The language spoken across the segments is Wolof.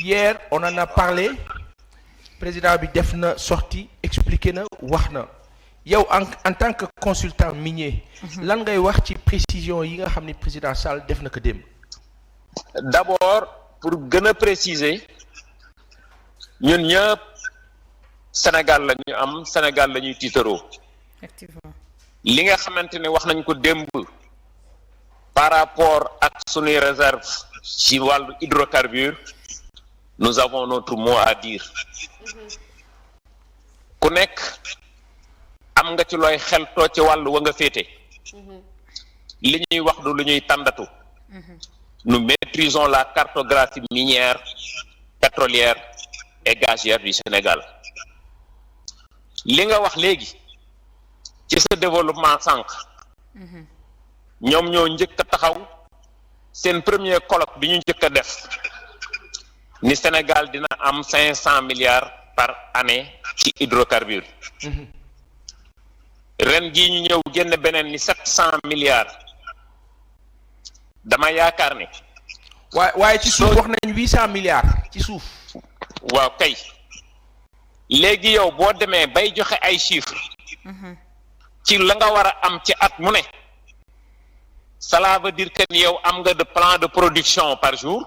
hier on en a parlé président bi def na sortie expliqué na wax na yow en tant que consultant minier. lan ngay wax ci précision yi nga xam ni président Sall def na ko démb. D'abord pour gën a préciser ñun ñëpp Sénégal la ñu am Sénégal la ñuy tiitaroo. Effectivement. li nga xamante ne wax nañ ko démb par rapport ak sunuy réserve ci wàllu hydrocarbures nous avons notre mot à dire ku nekk am nga ci looy xeltoo ci wàllu wa nga féete li ñuy wax du lu ñuy tàndatu nous maîtrisons la cartographie minière pétrolière et gazière du Sénégal li nga wax léegi ci sa développement sànq ñoom ñoo njëkk a taxaw seen premier colloque bi ñu njëkk a def ni Sénégal dina am 500 milliards par année ci hydrocarbures ren jii ñu ñëw génn beneen ni 700 milliards dama yaakaar ni waaye ci suuf wax nañ 800 milliards ci suuf. waaw kay léegi yow boo demee bay joxe ay chiffres ci la nga war a am ci at mu ne cela veut dire que ni yow am nga de plan de production par jour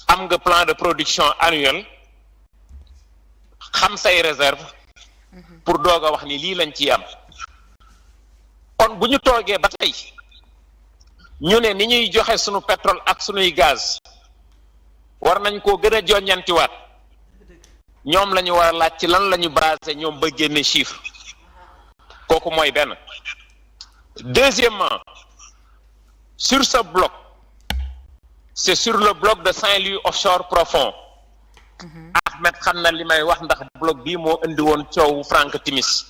am nga plan de production annuel xam say réserve pour doog a wax ni lii lañ ciy am kon bu ñu toogee ba tey ñu ne ni ñuy joxe sunu pétrole ak sunuy gaz war nañ koo gën a joññantiwaat ñoom la ñu war a laaj ci lan la ñu basé ñoom ba génne chiffre kooku mooy benn. Deuxièmement, sur ce bloc, c'est sur le bloc de Saint-Louis offshore profond. Ahmed xam na li may wax ndax bloc bii moo indi woon coow Frank Timis.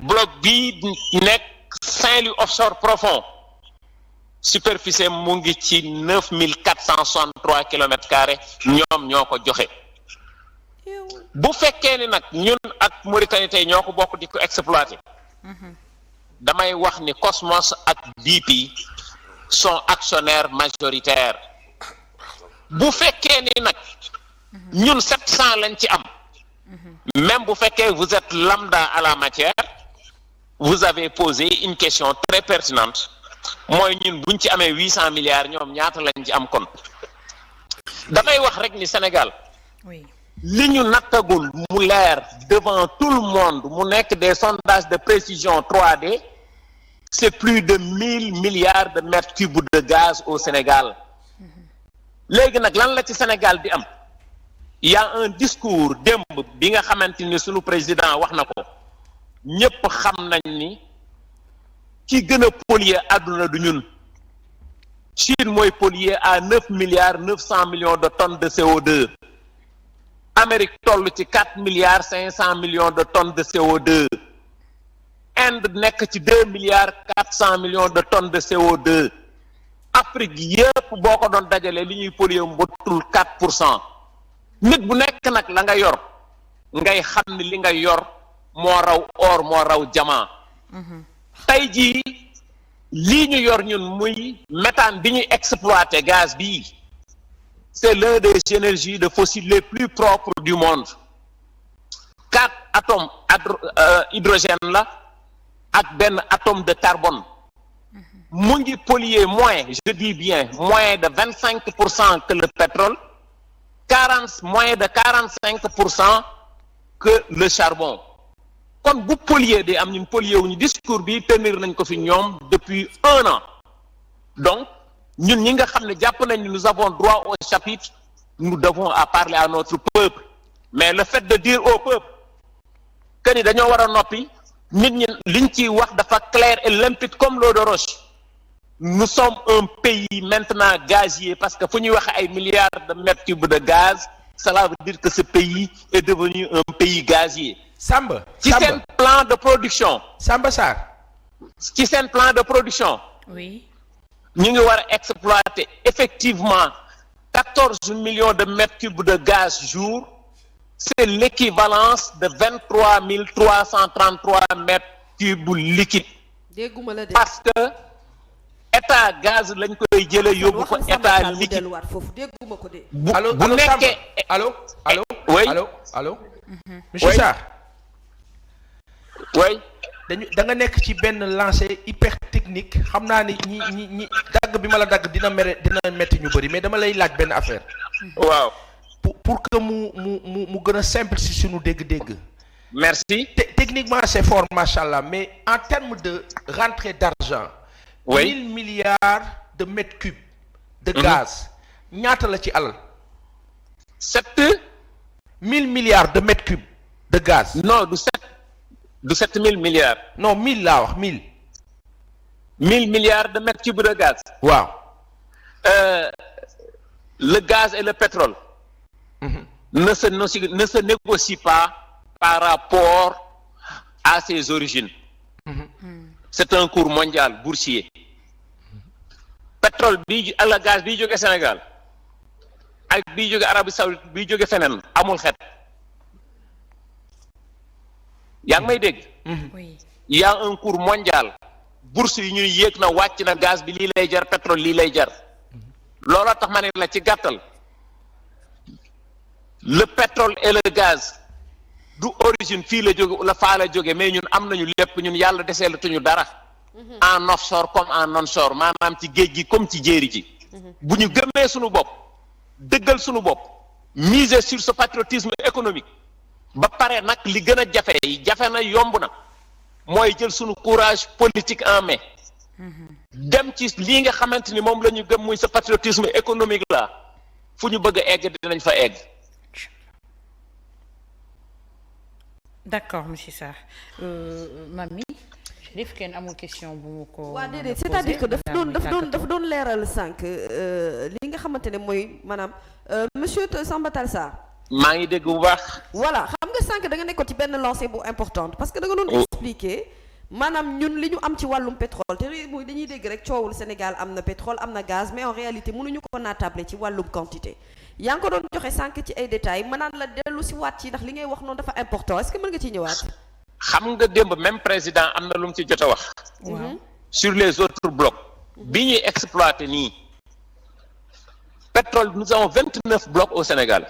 bloc bii nekk Saint-Louis offshore profond superficie mu ngi ci 9463 kilomètres carrés ñoom ñoo ko joxe. bu fekkee ni nag ñun ak Mauritanie tey ñoo ko bokk di ko exploiter. damay wax ni Cosmos ak BP sont actionnaires majoritaires bu fekkee ni nag ñun 700 lañ ci am même bu fekkee vous êtes lambda à la matière vous avez posé une question très pertinente mooy ñun buñ ci amee 800 milliards ñoom ñaata lañ ci am kon damay wax rek ni Sénégal li ñu nattagul mu leer devant tout le monde mu nekk des sondages de précision 3D c'est plus de 1000 milliards de mètres cubes de gaz au Sénégal léegi nag lan la ci Sénégal di am il y a un discours démb bi nga xamante ni sunu président wax na ko ñépp xam nañ ni ki gën a polluer àdduna du ñun Chine mooy polluer à 9 milliards 900 millions de tonnes de CO2 Amérique toll ci 4 milliards 500 millions de tonnes de CO2 Inde nekk ci 2 milliards 400 millions de tonnes de CO2 Afrique yépp boo ko doon dajale li ñuy polluer mbotul 4%. nit bu nekk nag la nga yor ngay xam ni li nga yor moo raw or moo raw diamant. tey jii lii ñu yor ñun muy méthane bi ñuy exploiter gaz bii c'est l'un des énergies de fossiles les plus propres du monde 4 atomes hydrogène la ak benn atome de carbone mu ngi polluer moins je dis bien moins de 25% que le pétrole moins de 45% que le charbon kon bu polluer di am ñun polluer wuñu discours bi tenir nañ ko fi ñoom depuis 1 an donc ñun ñi nga xam ne jàpp nañ ni nous avons droit au chapitre nous devons à parler à notre peuple mais le fait de dire au peuple que ni dañoo war a noppi nit ñi liñ ciy wax dafa clair et limpide comme l'eau de roche nous sommes un pays maintenant gazier parce que fu ñuy wax ay milliards de mètres cubes de gaz cela veut dire que ce pays est devenu un pays gazier. Samba ci seen plan de production. Samba Sarr. ci seen plan de production. oui. ñu ngi war a exploiter effectivement 14 millions de mètres cubes de gaz jour c'est l'équivalence de 23 333 mètres cubes liquides. dégguma la de. parce que état gaz lañ koy jële yóbbu ko état liquide bu nekkee allo oui allo monsieur Sarr oui da nga nekk ci benn lancé hyper technique xam naa ni ñi dagg bi ma la dagg dina metti ñu bëri mais dama lay laaj benn affaire waaw pour que mu gën a simple si suñu dégg-dégg merci techniquement c'est fort machallah mais en termes de rentrée d'argent 1000 milliards de mètres cubes de gaz ñaata la ci alal 1000 milliards de mètres cubes de gaz non du 7000 milliards non 1000 laa wax 1000 milliards de mètres cubes de gaz waaw le gaz et le pétrole ne se négocie pas par rapport à ses origines. C'est un cours mondial boursier. Pétrole bi ala gaz bi jóge Sénégal ak bi jóge Arabie Saoudite bi jóge feneen amul xet. yaa ngi may dégg. Oui. Il y a un cours mondial. bourse yi ñuy yéeg na wàcc na gaz bi lii lay jar pétrole lii lay jar. looloo tax ma ne la ci gàttal. Le pétrole et le gaz du origine fii la jóge la faa la jóge mais ñun am nañu lépp ñun yàlla deseelatuñu dara en offshore comme en onshore maanaam ci géej gi comme ci jéeri ji bu ñu gëmee suñu bopp dëggal suñu bopp miser sur ce patriotisme économique ba pare nag li gën a jafe na yomb na mooy jël suñu courage politique en main dem ci lii nga xamante ni moom la ñu gëm muy ce patriotisme économique là fu ñu bëgg a egg dinañ fa egg. D'accord monsieur Sarr Mamy Chérif kenn amul question bu mu ko. waaw déedéet c'est-à-dire que dafa doon leeral sànq li nga xamante ne mooy maanaam monsieur Samba Tall Sarr. maa ngi dégg bu baax. voilà xam nga sànq da nga nekkoon ci benn lancée bu importante parce que da nga doon expliquer maanaam ñun li ñu am ci wàllum pétrole te muy dañuy dégg rek coowul Sénégal am na pétrole am na gaz mais en réalité mënuñu ko naatable ci wàllum quantité. yaa ngi ko doon joxe sànq ci ay détails mën naan la dellu si waat ci ndax li ngay wax noonu dafa important est-ce que mën nga ciy ñëwaat. xam nga démb même président am na lu mu ci jot a wax. sur les autres blocs. bi ñuy exploiter nii. pétrole nous avons 29 blocs au Sénégal.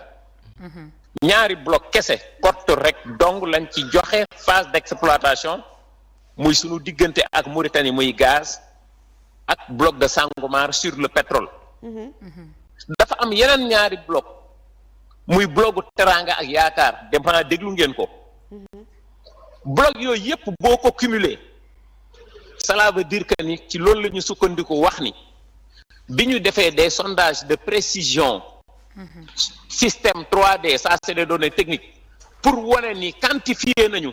ñaari bloc kese porte rek dong lañ ci joxe phase d'exploitation muy sunu diggante ak Mauritanie muy gaz ak bloc de Sangomar sur le pétrole. dafa am yeneen ñaari bloc muy blocu Teranga ak Yaakaar dem xanaa déglu ngeen ko bloc yooyu yépp boo ko cumuler cela veut dire que ni ci loolu la ñu sukkandiku wax ni bi ñu defee des sondages de précision système 3D ça c'est des données techniques pour wane ni quantifier nañu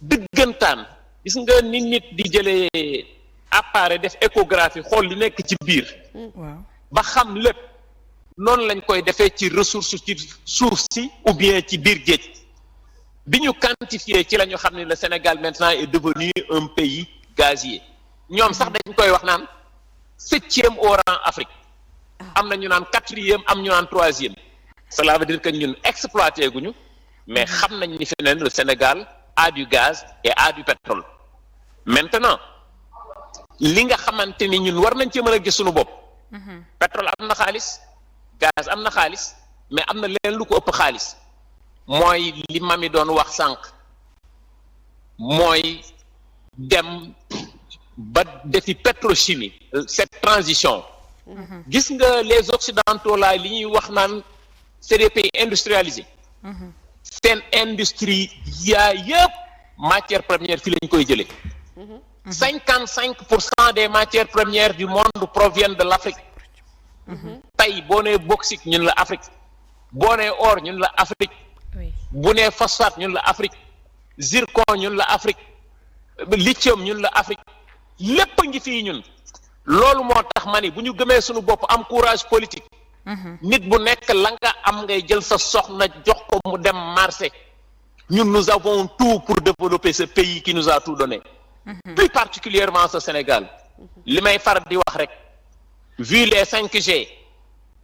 dëggantaan gis nga nit di jëlee appareil def échographie xool li nekk ci biir ba xam lépp noonu lañ koy defee ci ressource ci suuf si ou bien ci biir géej bi ñu quantifié ci la ñu xam ne le Sénégal maintenant est devenu un pays gazier ñoom sax dañ koy wax naan 7e au rang Afrique am na ñu naan 4e am ñu naan 3e cela veut dire que ñun exploité guñu mais xam nañ ni fi ne le Sénégal a du gaz et a du pétrole maintenant li nga xamante ni ñun war nañ ci mën a gis suñu bopp pétrole am na xaalis gaz am na xaalis mais am na leen lu ko ëpp xaalis mooy li Mamy doon wax sànq mooy dem ba defi pétrochimie cette transition gis nga les occidentaux là li ñuy wax naan c'est des pays industrialisés seen industrie yaa yëpp matière première fii lañ koy jëlee 55% des matières premières du monde proviennent de l'Afrique tey boo nee bauxite ñun la Afrique boo nee or ñun la Afrique bu nee phosphate ñun la Afrique zircon ñun la Afrique lithium ñun la Afrique lépp ngi fii ñun loolu moo tax ma ni bu ñu gëmee suñu bopp am courage politique nit bu nekk la nga am ngay jël sa soxna jox ko mu dem marché ñun nous avons tout pour développer ce pays qui nous a tout donné plus particulièrement ce Sénégal li may far di wax rek vu les 5G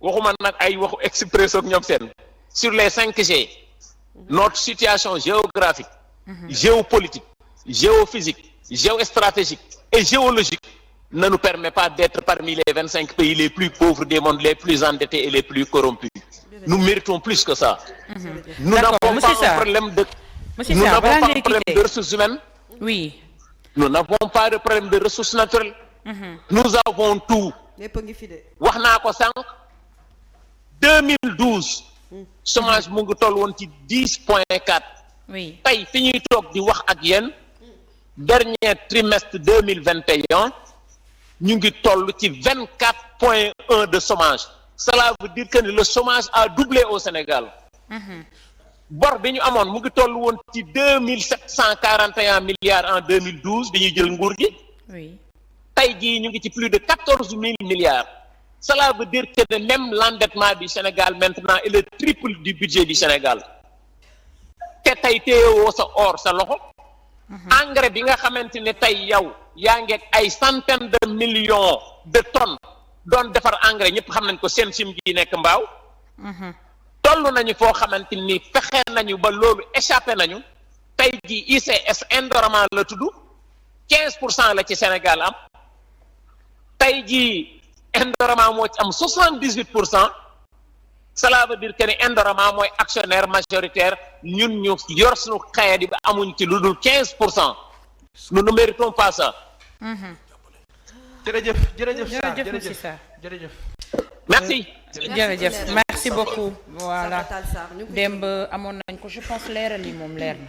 waxuma nag ay waxu Expresso ak ñoom seen sur les 5G notre situation géographique géopolitique géophysique géostratégique et géologique ne nous permet pas d'être parmi les 25 pays les plus pauvres du monde, les plus endettés et les plus corrompus. Nous méritons plus que ça. Nous n'avons pas un problème de ressources humaines. Oui. Nous n'avons pas de problème de ressources naturelles. Nous avons tout. wax naa ko sànq 2012 chômage mu ngi toll woon ci 10.4. oui tey fi ñuy toog di wax ak yéen dernier trimestre 2021 ñu ngi toll ci 24.1 de chômage. Cela veut dire que le chômage a doublé au Sénégal. bor bi ñu amoon mu ngi toll woon ci 2741 milliards en 2012 bi ñuy jël nguur gi. oui tey jii ñu ngi ci plus de 14 000 milliards. Cela veut dire que même l'endettement du Sénégal maintenant est le triple du budget du Sénégal. te tey téyewoo sa or sa loxo. engrais bi nga xamante ne tey yow yaa ngi ak ay centaines de millions de tonnes doon defar engrais ñëpp xam nañ ko seen sim gi nekk mbaaw. toll nañu foo xamante ni fexe nañu ba loolu échappé nañu tey jii ICS Indorama la tudd 15% la ci Sénégal am tey jii Indorama moo ci am 78%. Cela veut dire que ni Indorama mooy actionnaire majoritaire ñun ñu yor suñu xëy di ba amuñ ci lu dul 15%. Nous ne méritons pas ça. jërëjëf jërëjëf merci. jërëjëf merci beaucoup voilà démb amoon nañ ko je pense leeral yi moom leer na